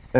Okay,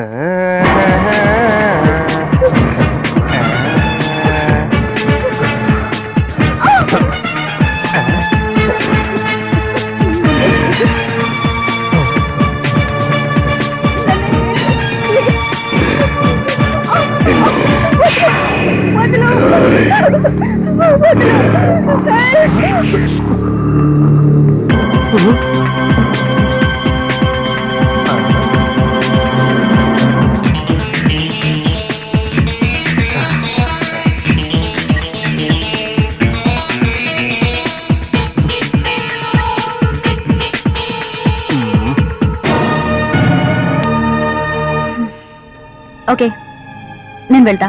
నేను వెళ్తా.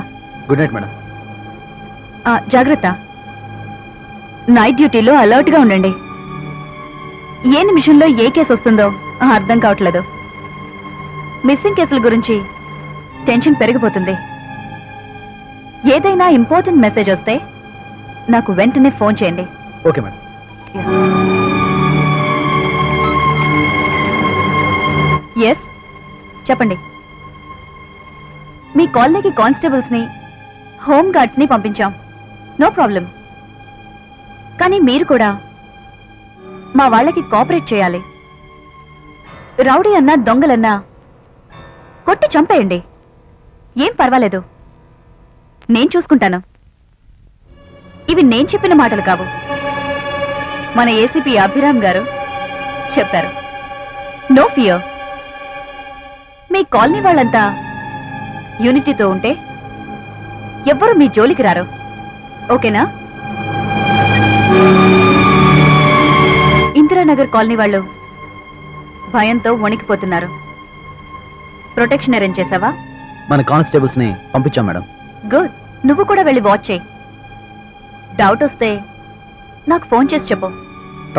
Good night madam. జాగ్రత్త. నైట్ డ్యూటీలో అలర్ట్ గా ఉండండి. ఏ నిమిషంలో ఏ కేసు వస్తుందో అర్థం కావట్లేదు. మిస్సింగ్ కేసుల గురించి టెన్షన్ పెరిగిపోతుంది. ఏదైనా ఇంపార్టెంట్ మెసేజ్ వస్తే నాకు వెంటనే ఫోన్ చేయండి. Okay madam. ఎస్, చెప్పండి. మీ కాలనీకి కానిస్టేబుల్స్ ని, హోమ్ గార్డ్స్ ని పంపించాం. No problem. కానీ మీరు కూడా మా వాళ్ళకి కోఆపరేట్ చేయాలి. రౌడీ అన్నా దొంగలన్నా కొట్టి చంపేయండి, ఏం పర్వాలేదు, నేను చూసుకుంటాను. ఇవి నేను చెప్పిన మాటలు కావు, మన ఏసీపీ అభిరామ్ గారు చెప్పారు. No fear. మీ కాలనీ వాళ్ళంతా యూనిటీతో ఉంటే ఎవ్వరూ మీ జోలికి రారు. ఓకేనా? ఇందిరానగర్ కాలనీ వాళ్ళు భయంతో వణికిపోతున్నారు. ప్రొటెక్షన్ అరేంజ్ చేసావా? మన కానిస్టేబుల్స్ ని పంపించాం మేడం. గుడ్. నువ్వు కూడా వెళ్ళి వాచ్ చేయి. డౌట్ వస్తే నాకు ఫోన్ చేసి చెప్పు.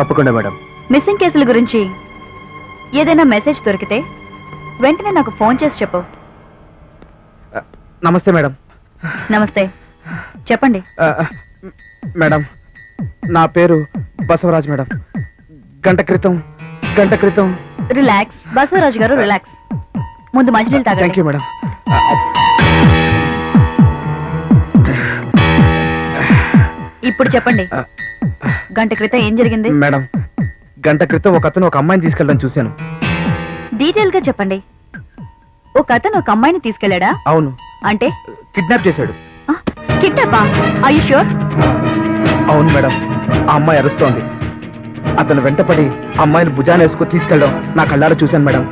తప్పకుండా మేడం. మిస్సింగ్ కేసుల గురించి ఏదైనా మెసేజ్ దొరికితే వెంటనే నాకు ఫోన్ చేసి చెప్పు. నమస్తే మేడం. నమస్తే, చెప్పండి. మేడం, నా పేరు బసవరాజ్ మేడం. గంట క్రితం రిలాక్స్ బసవరాజు గారు, రిలాక్స్. ముందు మంచినీళ్ళు తాగండి. Thank you madam. ఇప్పుడు చెప్పండి, గంట క్రితం ఏం జరిగింది? మేడం, గంట క్రితం ఒక అతను ఒక అమ్మాయిని తీసుకెళ్ళడం చూశాను. డీటెయిల్ గా చెప్పండి. ఒక అతను ఒక అమ్మాయిని తీసుకెళ్లాడా? అవును. అంటే కిడ్నాప్ చేశాడు. కిడ్నాపా? Are you sure? అవును మేడం, ఆ అమ్మాయి అరుస్తోంది. అతను వెంటపడి అమ్మాయిని భుజాన్ని వేసుకుని తీసుకెళ్ళడం నా కళ్ళారా చూశాను మేడం.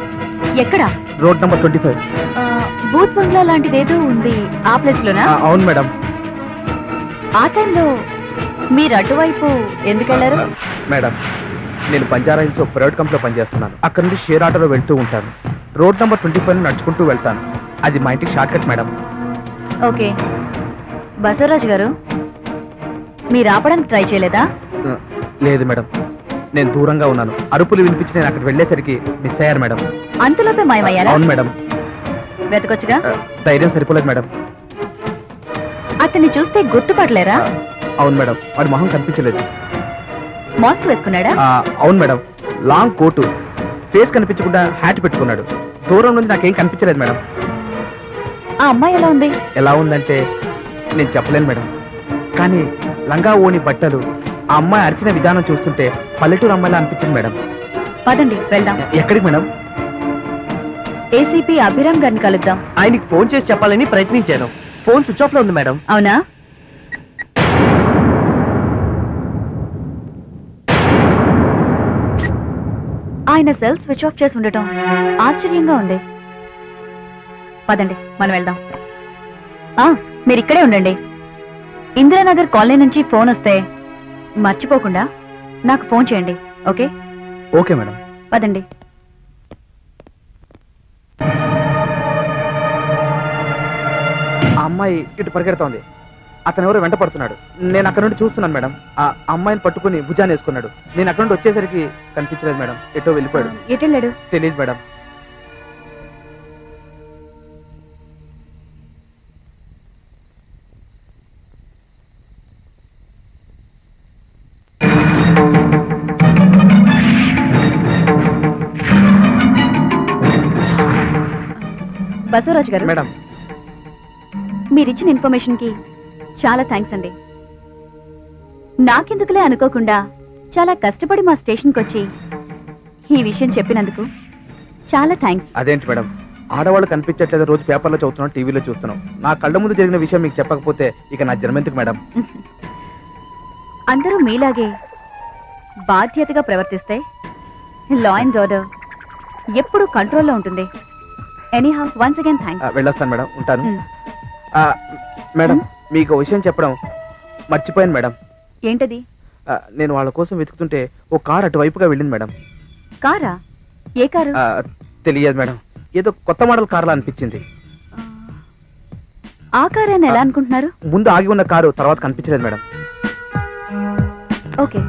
ఎక్కడ? Road number 25. బూత్ బంగ్లా లాంటిదేదో ఉంది, ఆ ప్లేస్ లోనా? అవును మేడం. ఆ టైంలో మీరు అటువైపు ఎందుకు వెళ్ళారు? మేడం, నేను బంజారా హిల్స్ ప్రైవేట్ కంపెనీలో పనిచేస్తున్నాను. అక్కడ నుండి షేర్ ఆటోలో వెళ్తూ ఉంటాను. రోడ్ నంబర్ 25 నడుచుకుంటూ వెళ్తాను. అది మా ఇంటికి short cut madam. Okay. Basavaraju గారు, మీరు ఆపడానికి ట్రై చేయలేదా? లేదు మేడం, నేను దూరంగా ఉన్నాను. అరుపులు వినిపించి నేను అక్కడ వెళ్ళేసరికి మిస్ అయ్యారు మేడం. అంతలోపే మాయమయ్యారా? అవును మేడం. వెతకొచ్చుగా? ధైర్యం సరిపోలేదు మేడం. అతన్ని చూస్తే గుర్తుపడలేరా? అవును మేడం, వాడి మొహం కనిపించలేదు. మాస్క్ వేసుకున్నాడా? అవును మేడం, లాంగ్ కోటు, ఫేస్ కనిపించకుండా హ్యాట్ పెట్టుకున్నాడు. దూరం నుంచి నాకేం కనిపించలేదు మేడం. ఆ అమ్మాయి ఎలా ఉంది? ఎలా ఉందంటే నేను చెప్పలేను మేడం. కానీ లంగా ఓని బట్టలు, ఆ అమ్మాయి అరిచిన విధానం చూస్తుంటే పల్లెటూరు అమ్మాయిలా అనిపించింది మేడం. పదండి వెళ్దాం. ఎక్కడికి మేడం? ఏసీపీ అభిరామ్ గారిని కలుద్దాం. ఆయనకి ఫోన్ చేసి చెప్పాలని ప్రయత్నించాను. ఫోన్ స్విచ్ ఆఫ్ లో ఉంది మేడం. అవునా? ఆయన సెల్ స్విచ్ ఆఫ్ చేసి ఉండటం ఆశ్చర్యంగా ఉంది. పదండి మనం వెళ్దాం. మీరు ఇక్కడే ఉండండి. ఇందిరానగర్ కాలనీ నుంచి ఫోన్ వస్తే మర్చిపోకుండా నాకు ఫోన్ చేయండి. ఓకే? Okay madam. పదండి. ఆ అమ్మాయి ఇటు పరిగెడుతోంది. అతను ఎవరో వెంట పడుతున్నాడు. నేను అక్కడ నుండి చూస్తున్నాను మేడం. ఆ అమ్మాయిని పట్టుకుని భుజాన్ని వేసుకున్నాడు. నేను అక్కడ నుండి వచ్చేసరికి కనిపించలేదు మేడం. ఎటో వెళ్ళిపోయాడు. ఎటు వెళ్ళాడు? తెలియదు మేడం. బసవరాజు గారు, మేడం మీరిచ్చిన ఇన్ఫర్మేషన్ కి చాలా థ్యాంక్స్ అండి. నాకెందుకులే అనుకోకుండా చాలా కష్టపడి మా స్టేషన్కి వచ్చి ఈ విషయం చెప్పినందుకు చాలా థ్యాంక్స్. అదేంటి మేడం, ఆడవాళ్ళు కనిపించట్లేదు, రోజు పేపర్లో చదువుతున్నాం, టీవీలో చూస్తున్నాం. నా కళ్ళ ముందు జరిగిన విషయం మీకు చెప్పకపోతే ఇక నా జన్మెందుకు మేడం? అందరూ మీలాగే బాధ్యతగా ప్రవర్తిస్తే లా అండ్ ఆర్డర్ ఎప్పుడు కంట్రోల్లో ఉంటుంది. Anyhow once again thanks. వెళ్ళొస్తాను మేడం, ఉంటాను. మేడం మీకు విషయం చెప్పడం మర్చిపోయాను మేడం. ఏంటది? నేను వాళ్ళ కోసం వెతుకుతుంటే ఓ కార్ అటువైపుగా వెళ్ళింది మేడం. కారా? ఏ కారు? తెలియదు మేడం, ఏదో కొత్త మోడల్ కార్లా అనిపించింది. ఆ కారు అని ఎలా అనుకుంటున్నారు? ముందు ఆగి ఉన్న కారు తర్వాత కనిపించలేదు మేడం. ఓకే.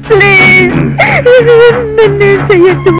ప్లీజ్